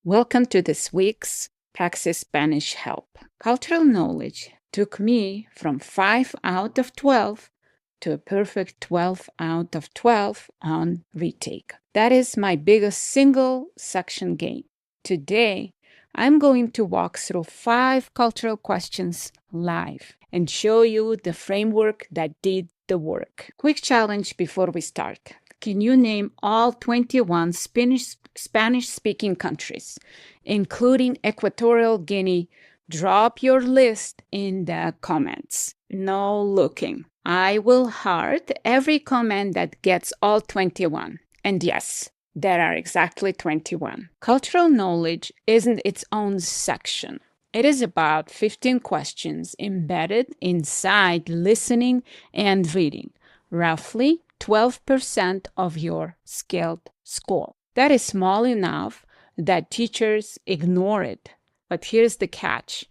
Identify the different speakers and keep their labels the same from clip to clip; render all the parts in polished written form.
Speaker 1: Welcome to this week's Praxis Spanish Help. Cultural knowledge took me from 5 out of 12 to a perfect 12 out of 12 on retake. That is my biggest single section gain. Today, I'm going to walk through 5 cultural questions live and show you the framework that did the work. Quick challenge before we start. Can you name all 21 Spanish-speaking countries, including Equatorial Guinea? Drop your list in the comments. No looking. I will heart every comment that gets all 21. And yes, there are exactly 21. Cultural knowledge isn't its own section. It is about 15 questions embedded inside listening and reading, roughly 12% of your skilled score. That is small enough that teachers ignore it. But here's the catch.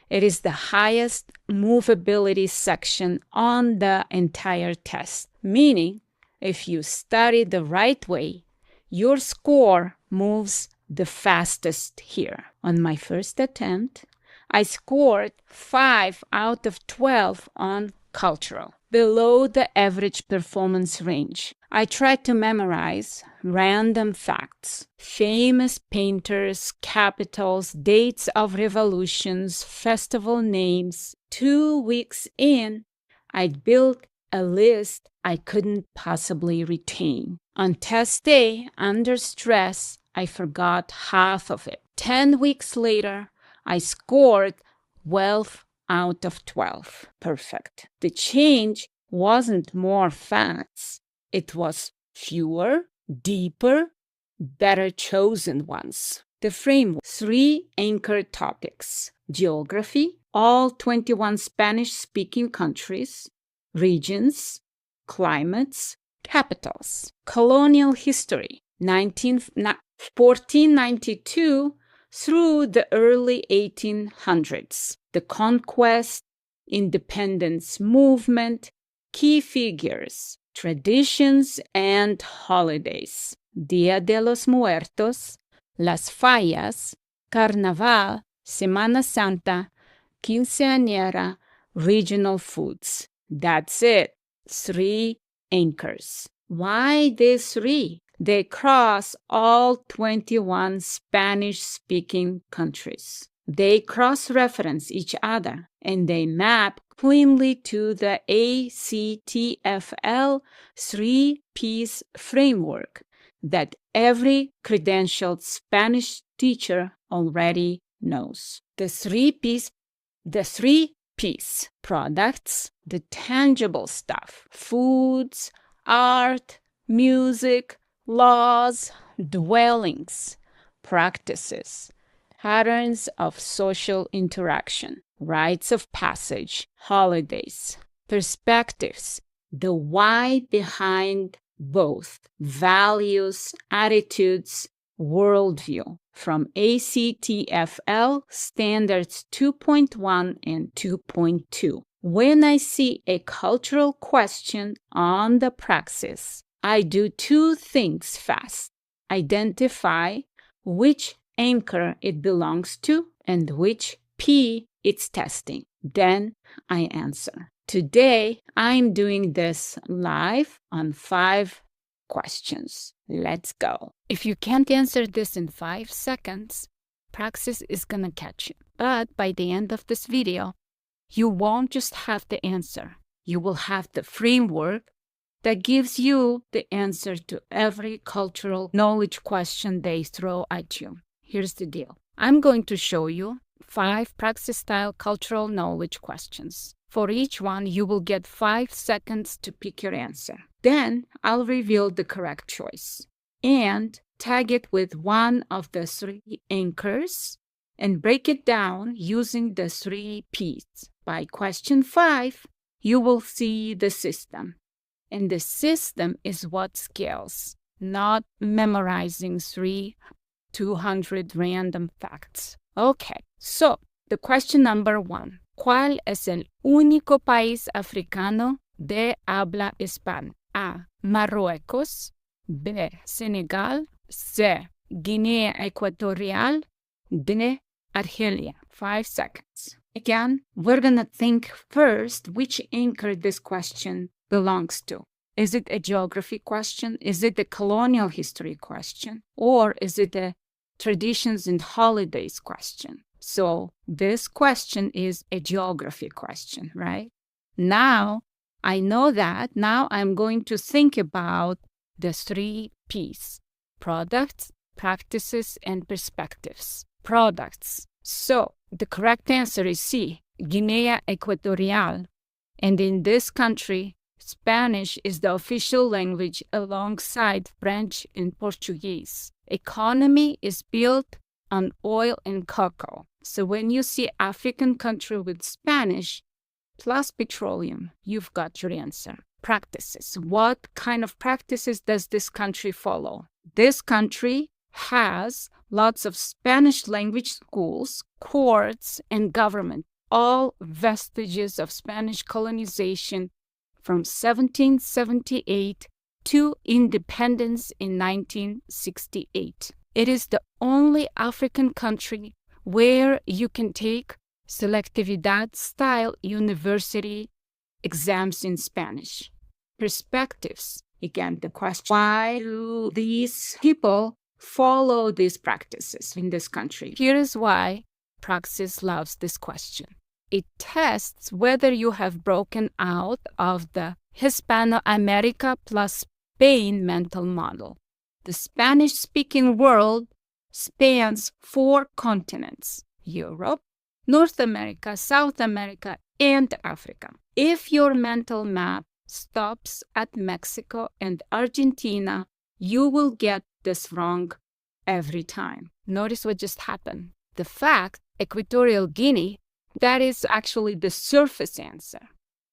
Speaker 1: It is the highest movability section on the entire test, meaning if you study the right way, your score moves the fastest here. On my first attempt, I scored 5 out of 12 on cultural, below the average performance range. I tried to memorize random facts, famous painters, capitals, dates of revolutions, festival names. 2 weeks in, I'd built a list I couldn't possibly retain. On test day, under stress, I forgot half of it. 10 weeks later, I scored 12 out of 12. Perfect. The change wasn't more facts. It was fewer, deeper, better chosen ones. The framework: 3 anchor topics: geography, all 21 Spanish-speaking countries, regions, climates, capitals; colonial history, 1492 through the early 1800s, the conquest, independence movement, key figures, traditions and holidays: Dia de los Muertos, Las Fallas, Carnaval, Semana Santa, Quinceañera, regional foods. That's it. 3 anchors. Why these 3? They cross all 21 Spanish-speaking countries. They cross-reference each other, and they map cleanly to the ACTFL 3-piece framework that every credentialed Spanish teacher already knows. The 3-piece products, the tangible stuff: foods, art, music, laws, dwellings, practices, patterns of social interaction, rites of passage, holidays, perspectives, the why behind both, values, attitudes, worldview, from ACTFL standards 2.1 and 2.2. When I see a cultural question on the Praxis, I do 2 things fast: identify which anchor it belongs to and which P it's testing. Then I answer. Today, I'm doing this live on 5 questions. Let's go. If you can't answer this in 5 seconds, Praxis is gonna catch you. But by the end of this video, you won't just have the answer. You will have the framework that gives you the answer to every cultural knowledge question they throw at you. Here's the deal. I'm going to show you 5 Praxis-style cultural knowledge questions. For each one, you will get 5 seconds to pick your answer. Then I'll reveal the correct choice and tag it with one of the 3 anchors and break it down using the 3 P's. By question 5, you will see the system. And the system is what scales, not memorizing 200 random facts. Okay, so the question number 1. ¿Cuál es el único país africano de habla hispana? A. Marruecos. B. Senegal. C. Guinea Equatorial de Argelia. 5 seconds. Again, we're going to think first which anchor this question belongs to. Is it a geography question? Is it a colonial history question? Or is it a traditions and holidays question? So this question is a geography question, right? Now, I know that. Now I'm going to think about the 3 P's: products, practices, and perspectives. Products. So the correct answer is C, Guinea Equatorial. And in this country, Spanish is the official language alongside French and Portuguese. Economy is built on oil and cocoa. So when you see African country with Spanish plus petroleum, you've got your answer. Practices. What kind of practices does this country follow? This country has lots of Spanish language schools, courts, and government, all vestiges of Spanish colonization from 1778 to independence in 1968. It is the only African country where you can take selectividad-style university exams in Spanish. Perspectives. Again, the question, why do these people follow these practices in this country? Here is why Praxis loves this question. It tests whether you have broken out of the Hispano-America plus Spain mental model. The Spanish-speaking world spans 4 continents: Europe, North America, South America, and Africa. If your mental map stops at Mexico and Argentina, you will get this wrong every time. Notice what just happened. The fact, Equatorial Guinea, that is actually the surface answer.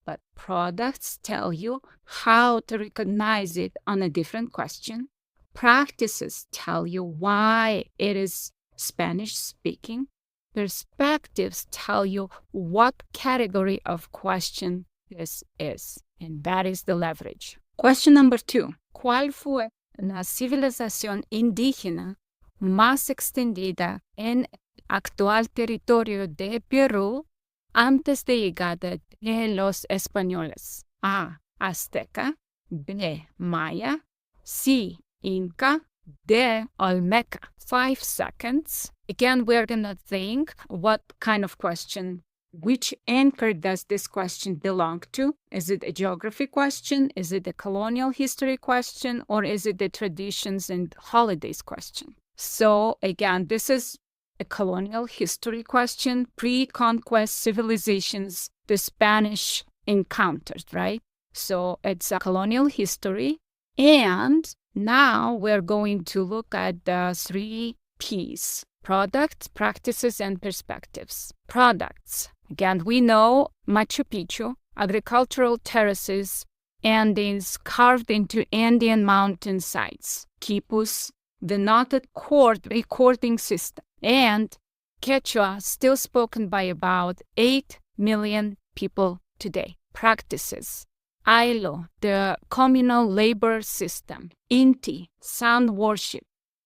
Speaker 1: But products tell you how to recognize it on a different question. Practices tell you why it is Spanish speaking. Perspectives tell you what category of question this is. And that is the leverage. Question number 2. ¿Cuál fue la civilización indígena más extendida en actual territorio de Perú antes de llegada de los españoles? A. Azteca. B. Maya. C. Inca. D. Olmeca. 5 seconds. Again, we're going to think what kind of question, which anchor does this question belong to? Is it a geography question? Is it a colonial history question? Or is it the traditions and holidays question? So again, this is a colonial history question, pre-conquest civilizations the Spanish encountered, right? So it's a colonial history. And now we're going to look at the 3 P's: products, practices, and perspectives. Products. Again, we know Machu Picchu, agricultural terraces, Andes carved into Andean mountain sides, quipus, the knotted cord recording system, and Quechua, still spoken by about 8 million people today. Practices. Ailo, the communal labor system. Inti, sound worship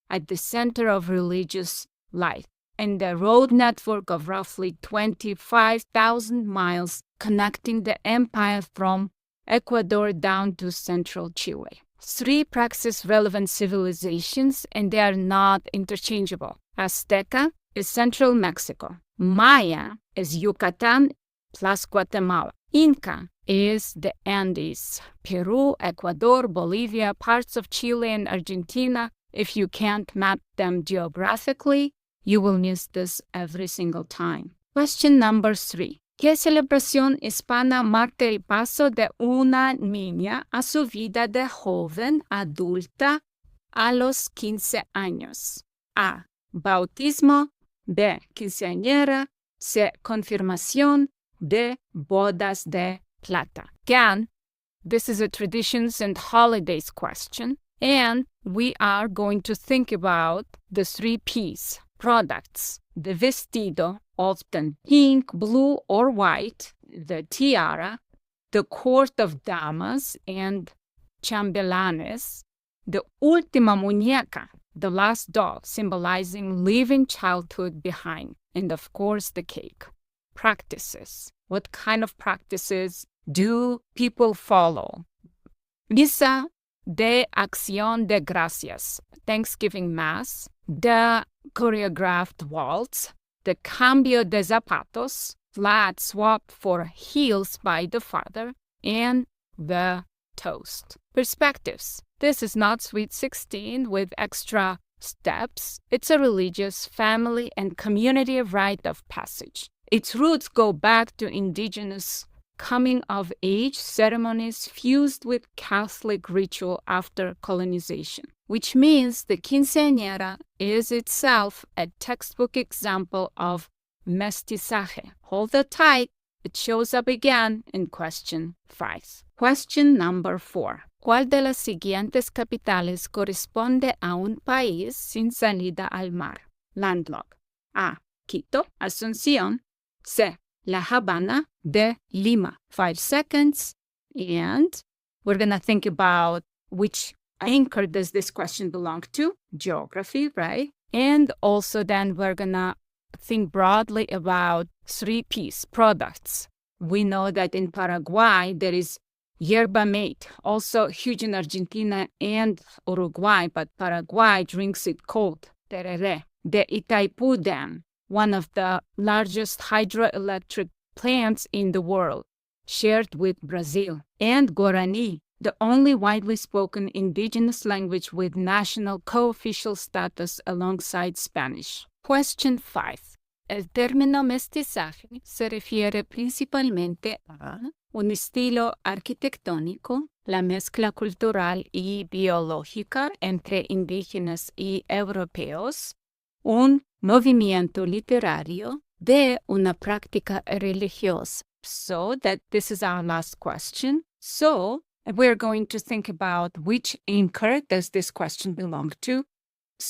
Speaker 1: at the center of religious life. And the road network of roughly 25,000 miles connecting the empire from Ecuador down to central Chile. 3 Praxis-relevant civilizations, and they are not interchangeable. Azteca is central Mexico. Maya is Yucatan plus Guatemala. Inca is the Andes, Peru, Ecuador, Bolivia, parts of Chile and Argentina. If you can't map them geographically, you will miss this every single time. Question number 3. ¿Qué celebración hispana marca el paso de una niña a su vida de joven adulta a los 15 años? A. Bautismo. B. Quinceañera. C. Confirmación. D. Bodas de plata. Again, this is a traditions and holidays question, and we are going to think about the 3 P's. Products. The vestido, often pink, blue, or white. The tiara. The court of damas and chambelanes. The última muñeca, the last doll, symbolizing leaving childhood behind. And of course, the cake. Practices. What kind of practices do people follow? Misa de Acción de Gracias, Thanksgiving Mass, the choreographed waltz, the cambio de zapatos, flat swap for heels by the father, and the toast. Perspectives. This is not Sweet 16 with extra steps. It's a religious, family, and community rite of passage. Its roots go back to indigenous coming-of-age ceremonies fused with Catholic ritual after colonization, which means the quinceañera is itself a textbook example of mestizaje. Hold it tight. It shows up again in question 5. Question number 4. ¿Cuál de las siguientes capitales corresponde a un país sin salida al mar? Landlocked. A. Quito, Asunción. C. La Habana. D. Lima. 5 seconds. And we're going to think about which anchor does this question belong to. Geography, right? And also then we're going to think broadly about 3Ps, products. We know that in Paraguay there is yerba mate, also huge in Argentina and Uruguay, but Paraguay drinks it cold. Tereré. The Itaipu Dam, one of the largest hydroelectric plants in the world, shared with Brazil. And Guarani, the only widely spoken indigenous language with national co-official status alongside Spanish. Question 5. El término mestizaje se refiere principalmente a un estilo arquitectónico, la mezcla cultural y biológica entre indígenas y europeos, un movimiento literario, de una práctica religiosa. So that this is our last question. So we're going to think about which anchor does this question belong to.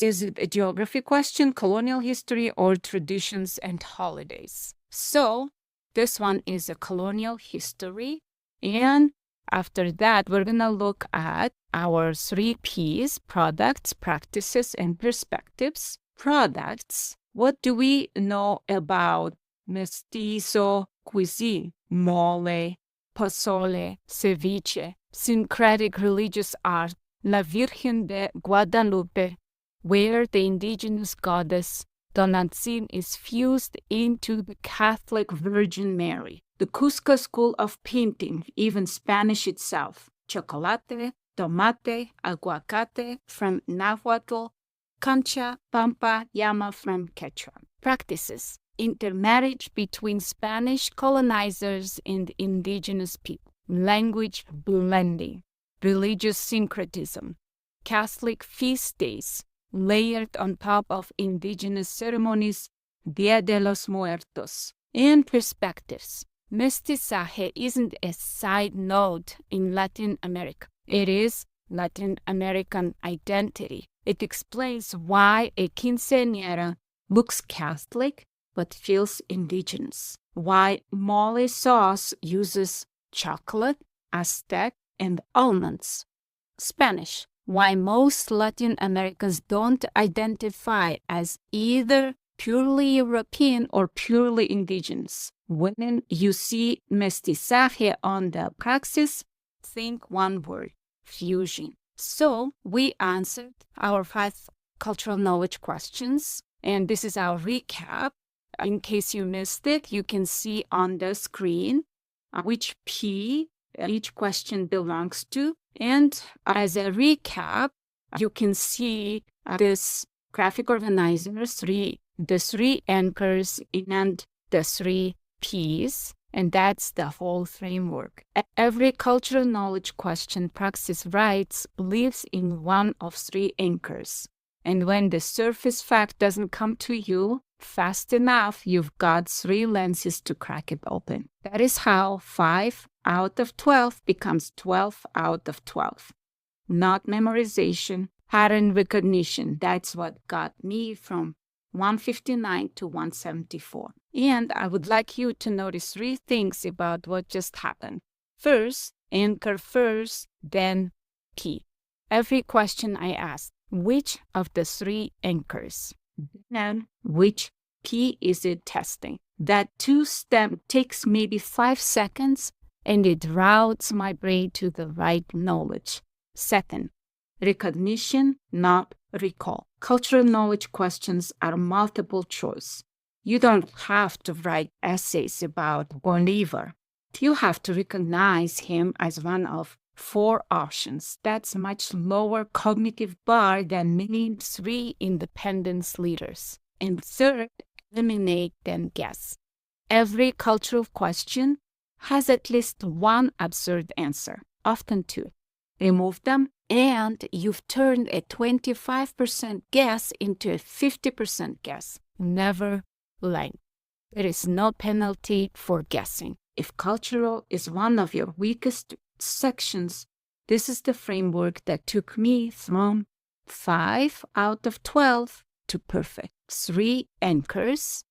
Speaker 1: Is it a geography question, colonial history, or traditions and holidays? So this one is a colonial history. And after that, we're going to look at our 3Ps, products, practices, and perspectives. Products. What do we know about mestizo cuisine? Mole, pozole, ceviche, syncretic religious art, La Virgen de Guadalupe, where the indigenous goddess Tonantzin is fused into the Catholic Virgin Mary. The Cusco School of Painting, even Spanish itself. Chocolate, tomate, aguacate from Nahuatl, cancha, pampa, llama from Quechua. Practices. Intermarriage between Spanish colonizers and indigenous people. Language blending. Religious syncretism. Catholic feast days layered on top of indigenous ceremonies, Dia de los Muertos. And perspectives. Mestizaje isn't a side note in Latin America. It is Latin American identity. It explains why a quinceañera looks Catholic but feels indigenous. Why mole sauce uses chocolate, Aztec, and almonds. Spanish. Why most Latin Americans don't identify as either purely European or purely indigenous. When you see mestizaje on the Praxis, think one word, fusion. So we answered our 5 cultural knowledge questions, and this is our recap. In case you missed it, you can see on the screen which P each question belongs to. And as a recap, you can see this graphic organizer, the 3 anchors and the 3 Ps, and that's the whole framework. Every cultural knowledge question Praxis writes lives in one of 3 anchors. And when the surface fact doesn't come to you fast enough, you've got 3 lenses to crack it open. That is how 5 out of 12 becomes 12 out of 12. Not memorization, pattern recognition. That's what got me from 159 to 174. And I would like you to notice 3 things about what just happened. First, anchor first, then P. Every question I asked, which of the three anchors? And which key is it testing? That two-step takes maybe 5 seconds, and it routes my brain to the right knowledge. Second, recognition, not recall. Cultural knowledge questions are multiple choice. You don't have to write essays about Bolivar. You have to recognize him as one of 4 options. That's a much lower cognitive bar than many 3 independence leaders. And third, eliminate then guess. Every cultural question has at least one absurd answer, often 2. Remove them, and you've turned a 25% guess into a 50% guess. Never lie. There is no penalty for guessing. If cultural is one of your weakest sections, this is the framework that took me from 5 out of 12 to perfect. 3 anchors,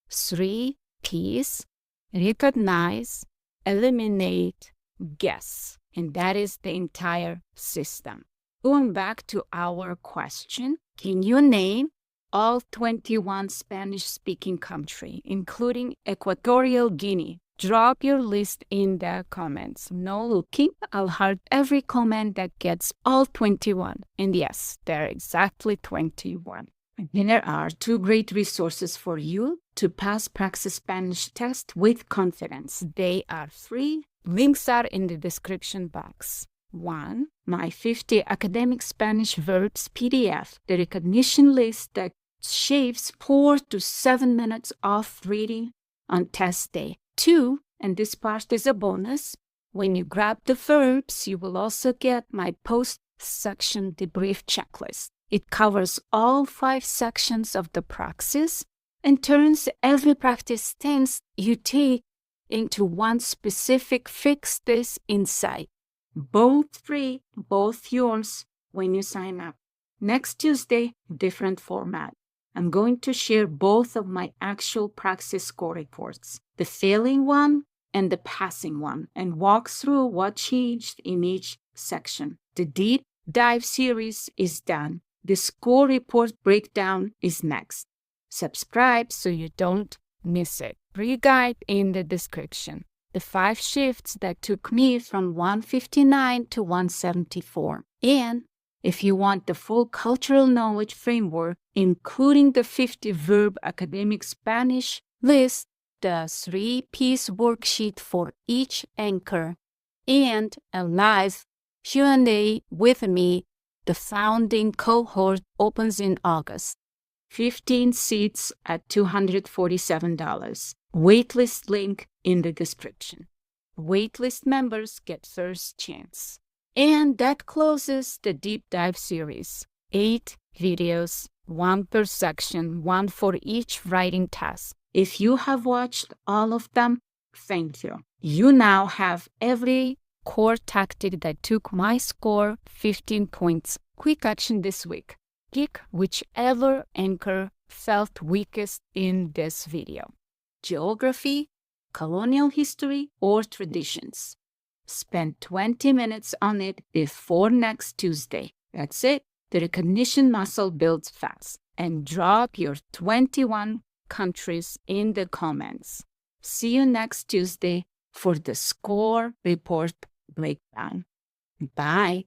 Speaker 1: 3 keys, recognize, eliminate, guess. And that is the entire system. Going back to our question, can you name all 21 Spanish-speaking countries, including Equatorial Guinea? Drop your list in the comments. No looking, I'll heart every comment that gets all 21. And yes, there are exactly 21. And there are 2 great resources for you to pass Praxis Spanish test with confidence. They are free. Links are in the description box. 1. My 50 Academic Spanish Verbs PDF, the recognition list that shaves 4 to 7 minutes of reading on test day. 2, and this part is a bonus, when you grab the verbs, you will also get my Post-Section Debrief Checklist. It covers all 5 sections of the praxis and turns every practice tense you take into one specific fix this insight. Both free, both yours when you sign up. Next Tuesday, different format. I'm going to share both of my actual praxis score reports, the failing one and the passing one, and walk through what changed in each section. The deep dive series is done. The score report breakdown is next. Subscribe so you don't miss it. Free guide in the description. The 5 shifts that took me from 159 to 174. And if you want the full cultural knowledge framework, including the 50 verb academic Spanish list, the 3-piece worksheet for each anchor, and a live Q&A with me, the founding cohort opens in August. 15 seats at $247. Waitlist link in the description. Waitlist members get first chance. And that closes the deep dive series. 8 videos, 1 per section, 1 for each writing task. If you have watched all of them, thank you. You now have every core tactic that took my score 15 points. Quick action this week. Pick whichever anchor felt weakest in this video. Geography, colonial history, or traditions. Spend 20 minutes on it before next Tuesday. That's it. The recognition muscle builds fast. And drop your 21 countries in the comments. See you next Tuesday for the score report breakdown. Bye.